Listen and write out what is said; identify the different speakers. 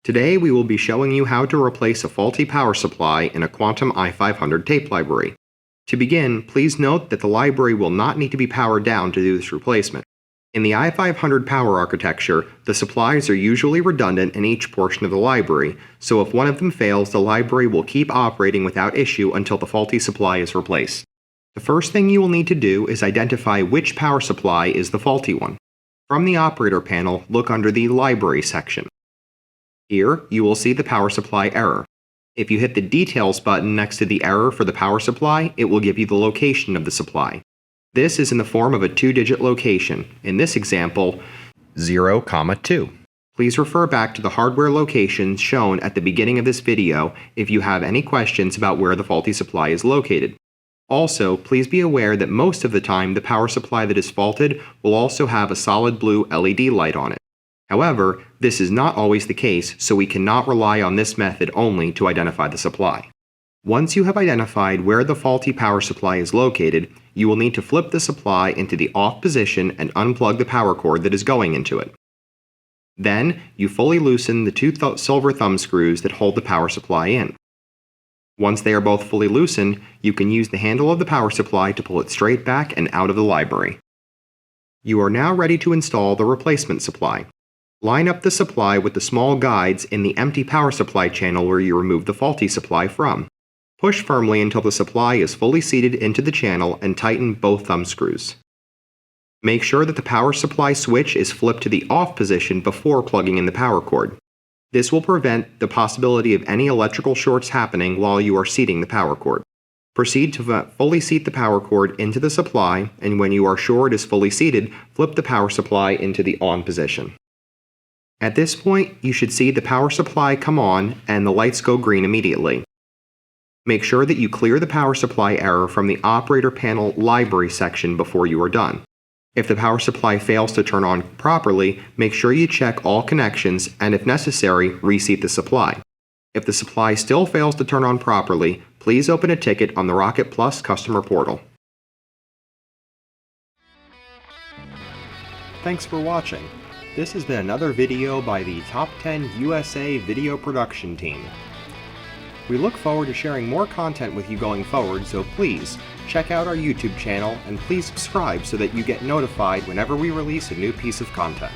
Speaker 1: Today we will be showing you how to replace a faulty power supply in a Quantum i500 tape library. To begin, please note that the library will not need to be powered down to do this replacement. In the i500 power architecture, the supplies are usually redundant in each portion of the library, so if one of them fails, the library will keep operating without issue until the faulty supply is replaced. The first thing you will need to do is identify which power supply is the faulty one. From the operator panel, look under the Library section. Here, you will see the power supply error. If you hit the Details button next to the error for the power supply, it will give you the location of the supply. This is in the form of a 2-digit location, in this example, 0,2. Please refer back to the hardware locations shown at the beginning of this video if you have any questions about where the faulty supply is located. Also, please be aware that most of the time the power supply that is faulted will also have a solid blue LED light on it. However, this is not always the case, so we cannot rely on this method only to identify the supply. Once you have identified where the faulty power supply is located, you will need to flip the supply into the off position and unplug the power cord that is going into it. Then, you fully loosen the two silver thumb screws that hold the power supply in. Once they are both fully loosened, you can use the handle of the power supply to pull it straight back and out of the library. You are now ready to install the replacement supply. Line up the supply with the small guides in the empty power supply channel where you removed the faulty supply from. Push firmly until the supply is fully seated into the channel and tighten both thumb screws. Make sure that the power supply switch is flipped to the off position before plugging in the power cord. This will prevent the possibility of any electrical shorts happening while you are seating the power cord. Proceed to fully seat the power cord into the supply, and when you are sure it is fully seated, flip the power supply into the on position. At this point, you should see the power supply come on and the lights go green immediately. Make sure that you clear the power supply error from the operator panel library section before you are done. If the power supply fails to turn on properly, make sure you check all connections and, if necessary, reseat the supply. If the supply still fails to turn on properly, please open a ticket on the Rocket Plus customer portal. Thanks for watching. This has been another video by the Top 10 USA Video Production Team. We look forward to sharing more content with you going forward, so please check out our YouTube channel and please subscribe so that you get notified whenever we release a new piece of content.